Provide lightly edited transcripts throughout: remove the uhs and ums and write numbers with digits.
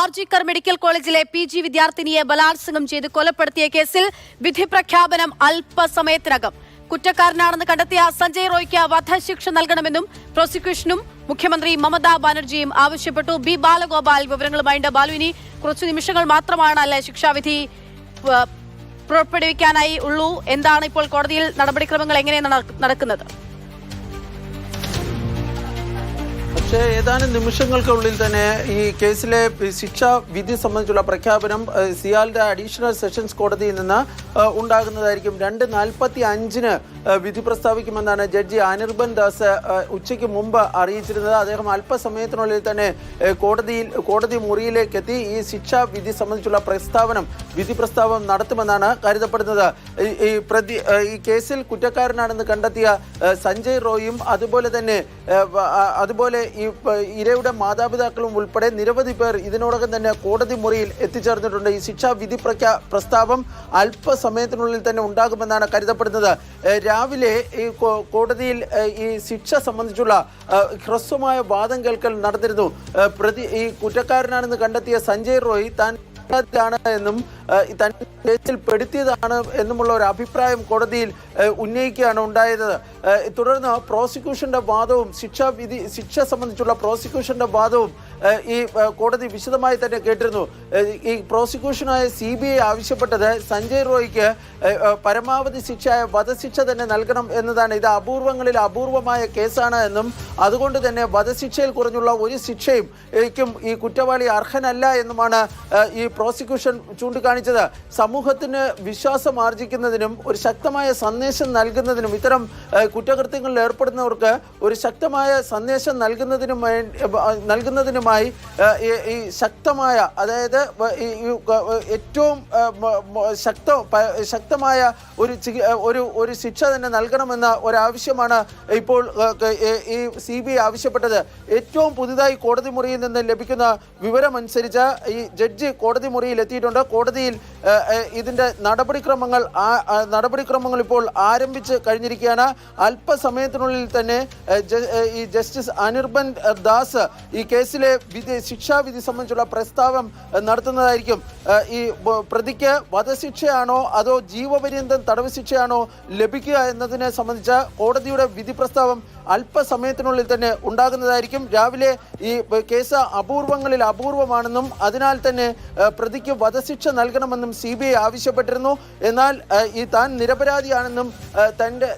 RG Kar medical കോളേജിലെ PG വിദ്യാർത്ഥിനിയെ ബലാത്സംഗം ചെയ്ത് കൊലപ്പെടുത്തിയ കേസിൽ വിധി പ്രഖ്യാപനം അല്പസമയത്തിനകം. കുറ്റക്കാരനാണെന്ന് കണ്ടെത്തിയ സഞ്ജയ് റോയ്ക്ക് വധശിക്ഷ നൽകണമെന്നും പ്രോസിക്യൂഷനും മുഖ്യമന്ത്രി മമതാ ബാനർജിയും ആവശ്യപ്പെട്ടു. ബി ബാലഗോപാൽ വിവരങ്ങളുമായിട്ട്. ബാലു, ഇനി കുറച്ചു നിമിഷങ്ങൾ മാത്രമാണ് അല്ലെ ശിക്ഷാവിധി പുറപ്പെടുവിക്കാനായി ഉള്ളൂ. എന്താണ് ഇപ്പോൾ കോടതിയിൽ നടപടിക്രമങ്ങൾ എങ്ങനെയാണ് നടക്കുന്നത്? പക്ഷേ ഏതാനും നിമിഷങ്ങൾക്കുള്ളിൽ തന്നെ ഈ കേസിലെ ശിക്ഷാ വിധി സംബന്ധിച്ചുള്ള പ്രഖ്യാപനം സിയാലിന്റെ അഡീഷണൽ സെഷൻസ് കോടതിയിൽ നിന്ന് ഉണ്ടാകുന്നതായിരിക്കും. 2:45 വിധി പ്രസ്താവിക്കുമെന്നാണ് ജഡ്ജി അനിർബൻ ദാസ് ഉച്ചയ്ക്ക് മുമ്പ് അറിയിച്ചിരുന്നത്. അദ്ദേഹം അല്പസമയത്തിനുള്ളിൽ തന്നെ കോടതി മുറിയിലേക്ക് എത്തി ഈ ശിക്ഷാ വിധി സംബന്ധിച്ചുള്ള വിധി പ്രസ്താവം നടത്തുമെന്നാണ് കരുതപ്പെടുന്നത്. ഈ കേസിൽ കുറ്റക്കാരനാണെന്ന് കണ്ടെത്തിയ സഞ്ജയ് റോയും അതുപോലെ ഈ ഇരയുടെ മാതാപിതാക്കളും ഉൾപ്പെടെ നിരവധി പേർ ഇതിനോടകം തന്നെ കോടതി മുറിയിൽ എത്തിച്ചേർന്നിട്ടുണ്ട്. ഈ ശിക്ഷാ വിധി പ്രസ്താവം അല്പസമയത്തിനുള്ളിൽ തന്നെ ഉണ്ടാകുമെന്നാണ് കരുതപ്പെടുന്നത്. രാവിലെ ഈ കോടതിയിൽ ഈ ശിക്ഷ സംബന്ധിച്ചുള്ള ഹ്രസ്വമായ വാദം കേൾക്കൽ നടന്നിരുന്നു. ഈ കുറ്റക്കാരനാണെന്ന് കണ്ടെത്തിയ സഞ്ജയ് റോയ് താൻ എന്നും തന്നെ കേസിൽ പെടുത്തിയതാണ് എന്നുമുള്ള ഒരു അഭിപ്രായം കോടതിയിൽ ഉന്നയിക്കുകയാണ് ഉണ്ടായത്. തുടർന്ന് പ്രോസിക്യൂഷന്റെ വാദവും ശിക്ഷ സംബന്ധിച്ചുള്ള പ്രോസിക്യൂഷന്റെ വാദവും ഈ കോടതി വിശദമായി തന്നെ കേട്ടിരുന്നു. ഈ പ്രോസിക്യൂഷനായ CBI ആവശ്യപ്പെട്ടത് സഞ്ജയ് റോയ്ക്ക് പരമാവധി ശിക്ഷയായ വധശിക്ഷ തന്നെ നൽകണം എന്നതാണ്. ഇത് അപൂർവങ്ങളിൽ അപൂർവമായ കേസാണ് എന്നും അതുകൊണ്ട് തന്നെ വധശിക്ഷയിൽ കുറഞ്ഞുള്ള ഒരു ശിക്ഷയും ഈ കുറ്റവാളി അർഹനല്ല എന്നുമാണ് ഈ പ്രോസിക്യൂഷൻ ചൂണ്ടിക്കാണിച്ചത്. സമൂഹത്തിന് വിശ്വാസം ആർജിക്കുന്നതിനും ഒരു ശക്തമായ സന്ദേശം നൽകുന്നതിനും ഇത്തരം കുറ്റകൃത്യങ്ങളിൽ ഏർപ്പെടുന്നവർക്ക് ഒരു ശക്തമായ സന്ദേശം നൽകുന്നതിനുമായി ഈ ശക്തമായ, അതായത് ഏറ്റവും ശക്തമായ ഒരു ശിക്ഷ തന്നെ നൽകണമെന്ന ഒരാവശ്യമാണ് ഇപ്പോൾ ഈ CBI ആവശ്യപ്പെട്ടത്. ഏറ്റവും പുതുതായി കോടതി മുറിയിൽ നിന്ന് ലഭിക്കുന്ന വിവരമനുസരിച്ച് ഈ ജഡ്ജി കോടതി മുറിയിൽ എത്തിയിട്ടുണ്ട്. കോടതിയിൽ ഇതിന്റെ നടപടിക്രമങ്ങൾ ഇപ്പോൾ ആരംഭിച്ച് കഴിഞ്ഞിരിക്കുകയാണ്. അല്പസമയത്തിനുള്ളിൽ തന്നെ ഈ ജസ്റ്റിസ് അനിർബൻ ദാസ് ഈ കേസിലെ ശിക്ഷാവിധി സംബന്ധിച്ചുള്ള പ്രസ്താവം നടത്തുന്നതായിരിക്കും. ഈ പ്രതിക്ക് വധശിക്ഷയാണോ അതോ ജീവപര്യന്തം തടവ് ശിക്ഷയാണോ ലഭിക്കുക എന്നതിനെ സംബന്ധിച്ച കോടതിയുടെ വിധി പ്രസ്താവം അല്പസമയത്തിനുള്ളിൽ തന്നെ ഉണ്ടാകുന്നതായിരിക്കും. രാവിലെ ഈ കേസ് അപൂർവങ്ങളിൽ അപൂർവമാണെന്നും അതിനാൽ തന്നെ പ്രതിക്ക് വധശിക്ഷ നൽകണമെന്നും CBI ആവശ്യപ്പെട്ടിരുന്നു. എന്നാൽ ഈ താൻ നിരപരാധിയാണെന്നും തൻ്റെ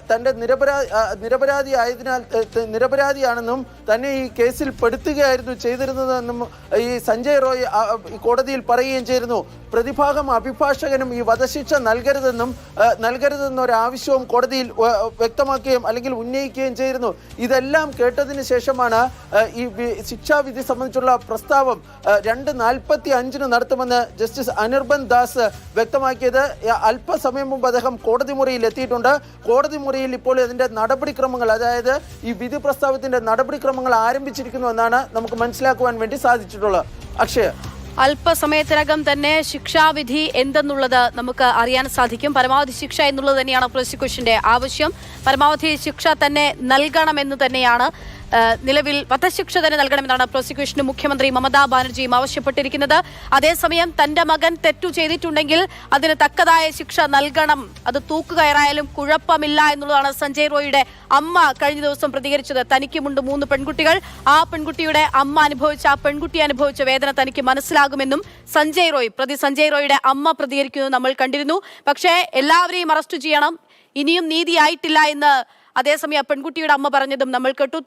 നിരപരാധിയാണെന്നും തന്നെ ഈ കേസിൽ പെടുത്തുകയായിരുന്നു ചെയ്തിരുന്നതെന്നും ഈ സഞ്ജയ് റോയ് കോടതിയിൽ പറയുകയും ചെയ്തിരുന്നു. പ്രതിഭാഗം അഭിഭാഷകനും ഈ വധശിക്ഷ നൽകരുതെന്നൊരാവശ്യവും കോടതിയിൽ വ്യക്തമാക്കുകയും അല്ലെങ്കിൽ ഉന്നയിക്കുകയും ചെയ്തിരുന്നു. ഇതെല്ലാം കേട്ടതിന് ശേഷമാണ് ഈ ശിക്ഷാവിധി സംബന്ധിച്ചുള്ള പ്രസ്താവം 2:45 നടത്തുമെന്ന് ജസ്റ്റിസ് അനിർബൻ ദാസ് വ്യക്തമാക്കിയത്. അല്പസമയം മുമ്പ് അദ്ദേഹം കോടതി മുറിയിൽ എത്തിയിട്ടുണ്ട്. കോടതി മുറിയിൽ ഇപ്പോൾ ഇതിന്റെ നടപടിക്രമങ്ങൾ, അതായത് ഈ വിധി പ്രസ്താവത്തിന്റെ നടപടിക്രമങ്ങൾ ആരംഭിച്ചിരിക്കുന്നു എന്നാണ് നമുക്ക് മനസ്സിലാക്കുവാൻ വേണ്ടി സാധിച്ചിട്ടുള്ളത്. അക്ഷയ, അല്പസമയത്തിനകം തന്നെ ശിക്ഷാവിധി എന്തെന്നുള്ളത് നമുക്ക് അറിയാൻ സാധിക്കും. പരമാവധി ശിക്ഷ എന്നുള്ളത് തന്നെയാണ് പ്രോസിക്യൂഷന്റെ ആവശ്യം. പരമാവധി ശിക്ഷ തന്നെ നൽകണമെന്ന് തന്നെയാണ് നിലവിൽ വധശിക്ഷ തന്നെ നൽകണമെന്നാണ് പ്രോസിക്യൂഷനും മുഖ്യമന്ത്രി മമതാ ബാനർജിയും ആവശ്യപ്പെട്ടിരിക്കുന്നത്. അതേസമയം തന്റെ മകൻ തെറ്റു ചെയ്തിട്ടുണ്ടെങ്കിൽ അതിന് തക്കതായ ശിക്ഷ നൽകണം, അത് തൂക്കുകയറായാലും കുഴപ്പമില്ല എന്നുള്ളതാണ് സഞ്ജയ് റോയിയുടെ അമ്മ കഴിഞ്ഞ ദിവസം പ്രതികരിച്ചത്. തനിക്കുമുണ്ട് 3 പെൺകുട്ടികൾ, ആ പെൺകുട്ടിയുടെ അമ്മ പെൺകുട്ടി അനുഭവിച്ച വേദന തനിക്ക് മനസ്സിലാകുമെന്നും പ്രതി സഞ്ജയ് റോയിയുടെ അമ്മ പ്രതികരിക്കുന്നത് നമ്മൾ കണ്ടിരുന്നു. പക്ഷേ എല്ലാവരെയും അറസ്റ്റ് ചെയ്യണം, ഇനിയും നീതിയായിട്ടില്ല എന്ന് അതേസമയം പെൺകുട്ടിയുടെ അമ്മ പറഞ്ഞതും നമ്മൾ കേട്ടു.